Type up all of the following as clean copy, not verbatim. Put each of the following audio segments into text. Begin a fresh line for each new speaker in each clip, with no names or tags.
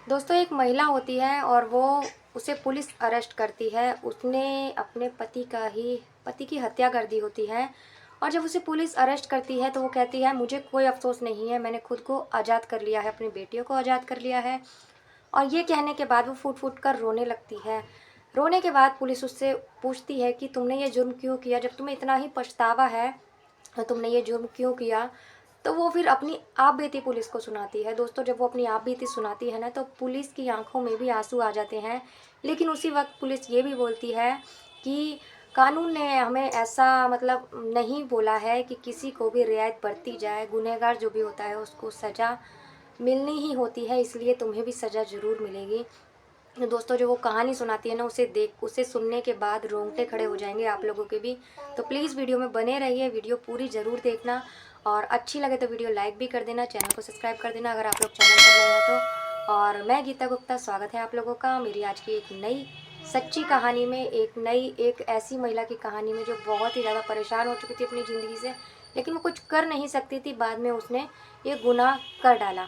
दोस्तों एक महिला होती है और वो उसे पुलिस अरेस्ट करती है। उसने अपने पति की हत्या कर दी होती है। और जब उसे पुलिस अरेस्ट करती है तो वो कहती है मुझे कोई अफ़सोस नहीं है, मैंने खुद को आज़ाद कर लिया है, अपनी बेटियों को आज़ाद कर लिया है। और ये कहने के बाद वो फूट-फूट कर रोने लगती है। रोने के बाद पुलिस उससे पूछती है कि तुमने ये जुर्म क्यों किया? जब तुम्हें इतना ही पछतावा है, तो तुमने ये जुर्म क्यों किया? तो वो फिर अपनी आप बीती पुलिस को सुनाती है। दोस्तों जब वो अपनी आप बीती सुनाती है ना, तो पुलिस की आँखों में भी आँसू आ जाते हैं। लेकिन उसी वक़्त पुलिस ये भी बोलती है कि कानून ने हमें ऐसा मतलब नहीं बोला है कि किसी को भी रियायत बरती जाए। गुनहगार जो भी होता है उसको सज़ा मिलनी ही होती है, इसलिए तुम्हें भी सज़ा ज़रूर मिलेगी। दोस्तों जो वो कहानी सुनाती है ना, उसे सुनने के बाद रोंगटे खड़े हो जाएंगे आप लोगों के भी। तो प्लीज़ वीडियो में बने रहिए, वीडियो पूरी ज़रूर देखना और अच्छी लगे तो वीडियो लाइक भी कर देना, चैनल को सब्सक्राइब कर देना अगर आप लोग चैनल पर नए हैं तो। और मैं गीता गुप्ता, स्वागत है आप लोगों का मेरी आज की एक नई सच्ची कहानी में, एक ऐसी महिला की कहानी में जो बहुत ही ज़्यादा परेशान हो चुकी थी अपनी ज़िंदगी से, लेकिन वो कुछ कर नहीं सकती थी। बाद में उसने ये गुनाह कर डाला।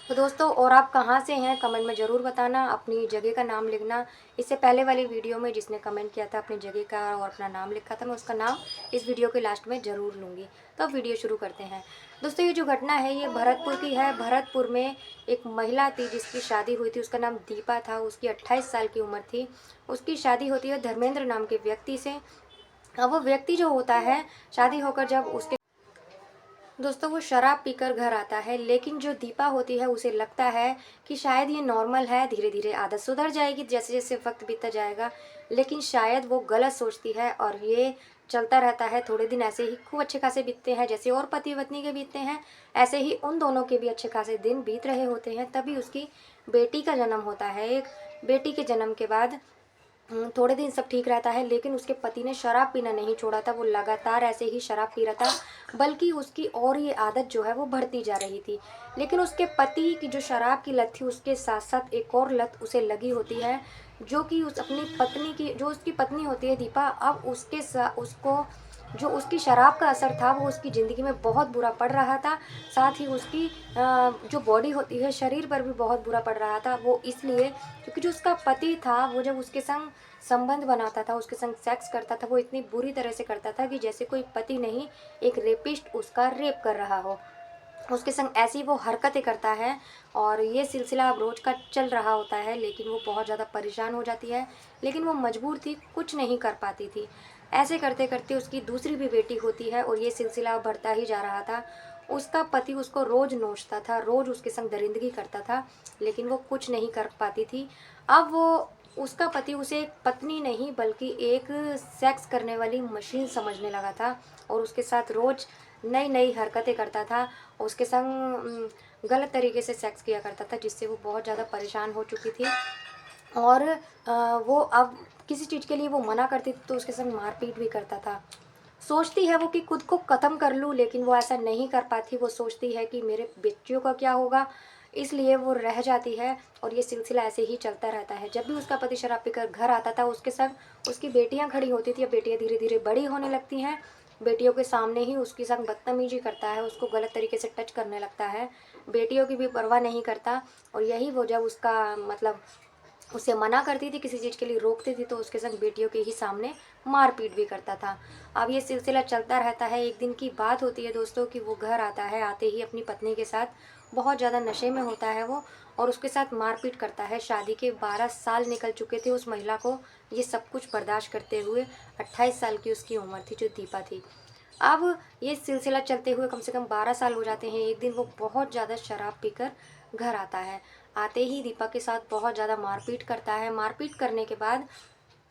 तो दोस्तों और आप कहाँ से हैं कमेंट में ज़रूर बताना, अपनी जगह का नाम लिखना। इससे पहले वाली वीडियो में जिसने कमेंट किया था अपनी जगह का और अपना नाम लिखा था, मैं उसका नाम इस वीडियो के लास्ट में ज़रूर लूँगी। तो अब वीडियो शुरू करते हैं। दोस्तों ये जो घटना है ये भरतपुर की है। भरतपुर में एक महिला थी जिसकी शादी हुई थी, उसका नाम दीपा था, उसकी 28 साल की उम्र थी। उसकी शादी होती है धर्मेंद्र नाम के व्यक्ति से। अब वो व्यक्ति जो होता है, शादी होकर जब उसके दोस्तों वो शराब पीकर घर आता है, लेकिन जो दीपा होती है उसे लगता है कि शायद ये नॉर्मल है, धीरे धीरे आदत सुधर जाएगी जैसे जैसे वक्त बीतता जाएगा। लेकिन शायद वो गलत सोचती है और ये चलता रहता है। थोड़े दिन ऐसे ही खूब अच्छे खासे बीतते हैं, जैसे और पति पत्नी के बीतते हैं ऐसे ही उन दोनों के भी अच्छे खासे दिन बीत रहे होते हैं। तभी उसकी बेटी का जन्म होता है। एक बेटी के जन्म के बाद थोड़े दिन सब ठीक रहता है, लेकिन उसके पति ने शराब पीना नहीं छोड़ा था। वो लगातार ऐसे ही शराब पी रहा था, बल्कि उसकी और ये आदत जो है वो बढ़ती जा रही थी। लेकिन उसके पति की जो शराब की लत थी, उसके साथ साथ एक और लत उसे लगी होती है, जो कि उस अपनी पत्नी की जो उसकी पत्नी होती है दीपा, अब उसको जो उसकी शराब का असर था वो उसकी ज़िंदगी में बहुत बुरा पड़ रहा था। साथ ही उसकी जो बॉडी होती है, शरीर पर भी बहुत बुरा पड़ रहा था। वो इसलिए क्योंकि जो उसका पति था वो जब उसके संग संबंध बनाता था, उसके संग सेक्स करता था, वो इतनी बुरी तरह से करता था कि जैसे कोई पति नहीं, एक रेपिस्ट उसका रेप कर रहा हो। उसके संग ऐसी वो हरकतें करता है और ये सिलसिला अब रोज़ का चल रहा होता है। लेकिन वो बहुत ज़्यादा परेशान हो जाती है, लेकिन वो मजबूर थी, कुछ नहीं कर पाती थी। ऐसे करते करते उसकी दूसरी भी बेटी होती है और ये सिलसिला बढ़ता ही जा रहा था। उसका पति उसको रोज़ नोचता था, रोज़ उसके संग दरिंदगी करता था, लेकिन वो कुछ नहीं कर पाती थी। अब वो उसका पति उसे एक पत्नी नहीं बल्कि एक सेक्स करने वाली मशीन समझने लगा था और उसके साथ रोज़ नई नई हरकतें करता था। उसके संग गलत तरीके से सेक्स किया करता था, जिससे वो बहुत ज़्यादा परेशान हो चुकी थी। और वो अब किसी चीज़ के लिए वो मना करती थी तो उसके संग मारपीट भी करता था। सोचती है वो कि खुद को ख़त्म कर लूँ, लेकिन वो ऐसा नहीं कर पाती। वो सोचती है कि मेरे बच्चियों का क्या होगा, इसलिए वो रह जाती है और ये सिलसिला ऐसे ही चलता रहता है। जब भी उसका पति शराब पीकर घर आता था, उसके संग उसकी बेटियां खड़ी होती थी। अब बेटियां धीरे धीरे बड़ी होने लगती हैं। बेटियों के सामने ही उसके संग बदतमीजी करता है, उसको गलत तरीके से टच करने लगता है, बेटियों की भी परवाह नहीं करता। और यही वो जब उसका मतलब उसे मना करती थी, किसी चीज़ के लिए रोकती थी, तो उसके संग बेटियों के ही सामने मारपीट भी करता था। अब ये सिलसिला चलता रहता है। एक दिन की बात होती है दोस्तों कि वो घर आता है, आते ही अपनी पत्नी के साथ बहुत ज़्यादा नशे में होता है वो और उसके साथ मारपीट करता है। शादी के 12 साल निकल चुके थे उस महिला को ये सब कुछ बर्दाश्त करते हुए। 28 साल की उसकी उम्र थी जो दीपा थी। अब ये सिलसिला चलते हुए कम से कम 12 साल हो जाते हैं। एक दिन वो बहुत ज़्यादा शराब पीकर घर आता है। आते ही दीपा के साथ बहुत ज़्यादा मारपीट करता है। मारपीट करने के बाद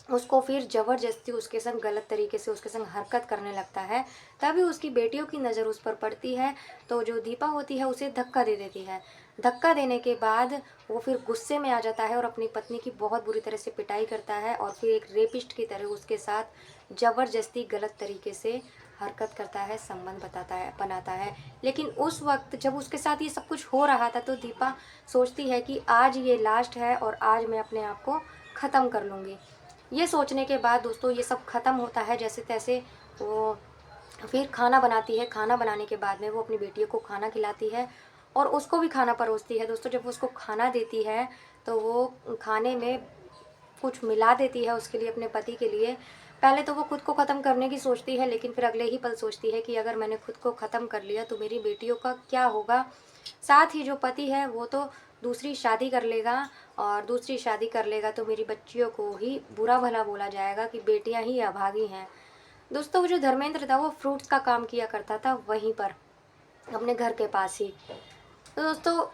उसको फिर ज़बरदस्ती उसके संग गलत तरीके से उसके संग हरकत करने लगता है। तभी उसकी बेटियों की नज़र उस पर पड़ती है, तो जो दीपा होती है उसे धक्का दे देती है। धक्का देने के बाद वो फिर गुस्से में आ जाता है और अपनी पत्नी की बहुत बुरी तरह से पिटाई करता है और फिर एक रेपिस्ट की तरह उसके साथ ज़बरदस्ती गलत तरीके से हरकत करता है, संबंध बनाता है। लेकिन उस वक्त जब उसके साथ ये सब कुछ हो रहा था, तो दीपा सोचती है कि आज ये लास्ट है और आज मैं अपने आप को ख़त्म कर लूँगी। ये सोचने के बाद दोस्तों ये सब ख़त्म होता है जैसे तैसे। वो फिर खाना बनाती है। खाना बनाने के बाद में वो अपनी बेटियों को खाना खिलाती है और उसको भी खाना परोसती है। दोस्तों, जब वो उसको खाना देती है तो वो खाने में कुछ मिला देती है उसके लिए, अपने पति के लिए। पहले तो वो खुद को ख़त्म करने की सोचती है, लेकिन फिर अगले ही पल सोचती है कि अगर मैंने खुद को ख़त्म कर लिया तो मेरी बेटियों का क्या होगा। साथ ही जो पति है वो तो दूसरी शादी कर लेगा, और दूसरी शादी कर लेगा तो मेरी बच्चियों को ही बुरा भला बोला जाएगा कि बेटियां ही अभागी हैं। दोस्तों, वो जो धर्मेंद्र था वो फ्रूट्स का काम किया करता था वहीं पर, अपने घर के पास ही। तो दोस्तों,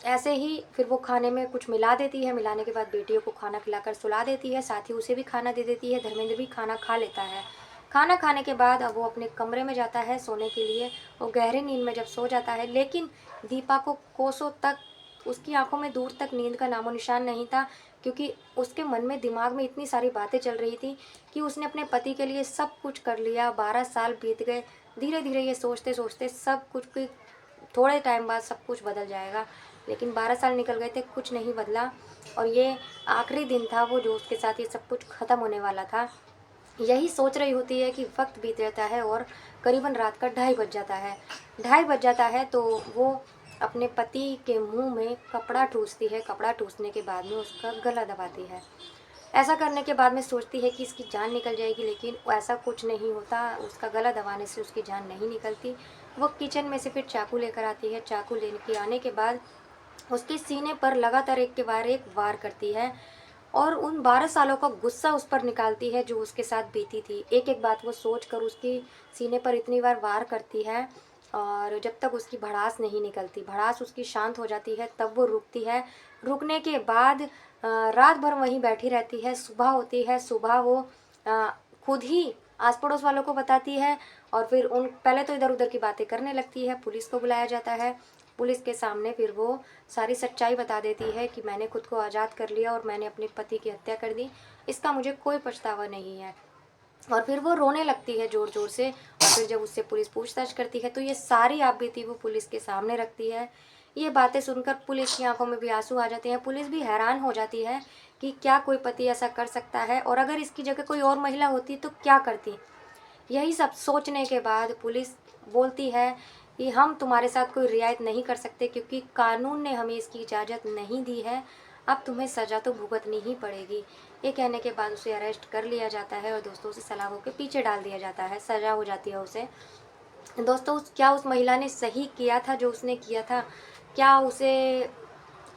ऐसे ही फिर वो खाने में कुछ मिला देती है, मिलाने के बाद बेटियों को खाना खिलाकर सुला देती है, साथ ही उसे भी खाना दे देती है। धर्मेंद्र भी खाना खा लेता है। खाना खाने के बाद अब वो अपने कमरे में जाता है सोने के लिए। वो गहरी नींद में जब सो जाता है, लेकिन दीपा को कोसों तक, उसकी आंखों में दूर तक नींद का नामो निशान नहीं था, क्योंकि उसके मन में, दिमाग में इतनी सारी बातें चल रही थी कि उसने अपने पति के लिए सब कुछ कर लिया। 12 साल बीत गए। धीरे धीरे ये सोचते सोचते सब कुछ की, थोड़े टाइम बाद सब कुछ बदल जाएगा। लेकिन 12 साल निकल गए थे, कुछ नहीं बदला। और ये आखिरी दिन था वो जो उसके साथ ये सब कुछ ख़त्म होने वाला था। यही सोच रही होती है कि वक्त बीत जाता है और करीबन रात का 2:30 बज जाता है। 2:30 बज जाता है तो वो अपने पति के मुंह में कपड़ा ठूंसती है। कपड़ा ठूंसने के बाद में उसका गला दबाती है। ऐसा करने के बाद में सोचती है कि इसकी जान निकल जाएगी, लेकिन ऐसा कुछ नहीं होता। उसका गला दबाने से उसकी जान नहीं निकलती। वो किचन में से फिर चाकू लेकर आती है। चाकू लेने के आने के बाद उसके सीने पर लगातार एक के बाद एक वार करती है, और उन 12 सालों का गुस्सा उस पर निकालती है जो उसके साथ बीती थी। एक एक बात वो सोच कर उसकी सीने पर इतनी बार वार करती है, और जब तक उसकी भड़ास नहीं निकलती, भड़ास उसकी शांत हो जाती है, तब वो रुकती है। रुकने के बाद रात भर वहीं बैठी रहती है। सुबह होती है। सुबह वो अ, खुद ही आस पड़ोस वालों को बताती है, और फिर उन पहले तो इधर उधर की बातें करने लगती है। पुलिस को बुलाया जाता है। पुलिस के सामने फिर वो सारी सच्चाई बता देती है कि मैंने खुद को आज़ाद कर लिया और मैंने अपने पति की हत्या कर दी। इसका मुझे कोई पछतावा नहीं है। और फिर वो रोने लगती है ज़ोर ज़ोर से। और फिर जब उससे पुलिस पूछताछ करती है तो ये सारी आपबीती वो पुलिस के सामने रखती है। ये बातें सुनकर पुलिस की आंखों में भी आंसू आ जाते हैं। पुलिस भी हैरान हो जाती है कि क्या कोई पति ऐसा कर सकता है, और अगर इसकी जगह कोई और महिला होती तो क्या करती। यही सब सोचने के बाद पुलिस बोलती है कि हम तुम्हारे साथ कोई रियायत नहीं कर सकते, क्योंकि कानून ने हमें इसकी इजाज़त नहीं दी है। अब तुम्हें सज़ा तो भुगतनी ही पड़ेगी। ये कहने के बाद उसे अरेस्ट कर लिया जाता है और दोस्तों उसे सलाखों के पीछे डाल दिया जाता है। सज़ा हो जाती है उसे। दोस्तों, क्या उस महिला ने सही किया था जो उसने किया था? क्या उसे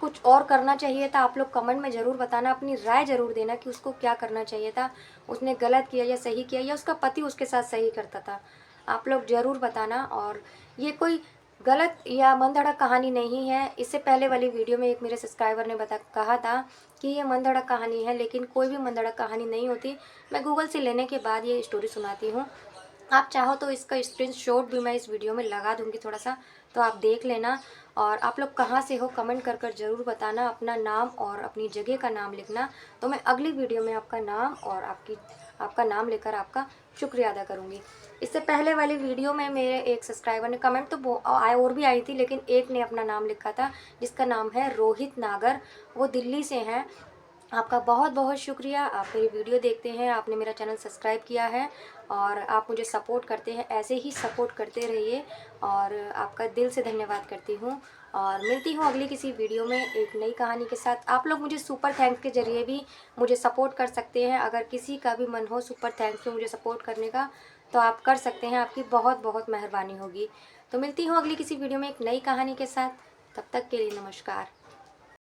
कुछ और करना चाहिए था? आप लोग कमेंट में ज़रूर बताना, अपनी राय ज़रूर देना कि उसको क्या करना चाहिए था। उसने गलत किया या सही किया, या उसका पति उसके साथ सही करता था? आप लोग ज़रूर बताना। और ये कोई गलत या मनगढ़ंत कहानी नहीं है। इससे पहले वाली वीडियो में एक मेरे सब्सक्राइबर ने कहा था कि ये मनगढ़ंत कहानी है, लेकिन कोई भी मनगढ़ंत कहानी नहीं होती। मैं गूगल से लेने के बाद ये स्टोरी सुनाती हूँ। आप चाहो तो इसका स्क्रीनशॉट भी मैं इस वीडियो में लगा दूँगी थोड़ा सा, तो आप देख लेना। और आप लोग कहाँ से हो कमेंट कर ज़रूर बताना, अपना नाम और अपनी जगह का नाम लिखना। तो मैं अगली वीडियो में आपका नाम और आपका नाम लेकर आपका शुक्रिया अदा करूँगी। इससे पहले वाली वीडियो में मेरे एक सब्सक्राइबर ने कमेंट तो और भी आई थी, लेकिन एक ने अपना नाम लिखा था जिसका नाम है रोहित नागर। वो दिल्ली से हैं। आपका बहुत बहुत शुक्रिया। आप मेरी वीडियो देखते हैं, आपने मेरा चैनल सब्सक्राइब किया है और आप मुझे सपोर्ट करते हैं। ऐसे ही सपोर्ट करते रहिए, और आपका दिल से धन्यवाद करती हूँ। और मिलती हूँ अगली किसी वीडियो में एक नई कहानी के साथ। आप लोग मुझे सुपर थैंक्स के ज़रिए भी मुझे सपोर्ट कर सकते हैं। अगर किसी का भी मन हो सुपर थैंक्स में मुझे सपोर्ट करने का, तो आप कर सकते हैं। आपकी बहुत बहुत मेहरबानी होगी। तो मिलती हूँ अगली किसी वीडियो में एक नई कहानी के साथ। तब तक के लिए नमस्कार।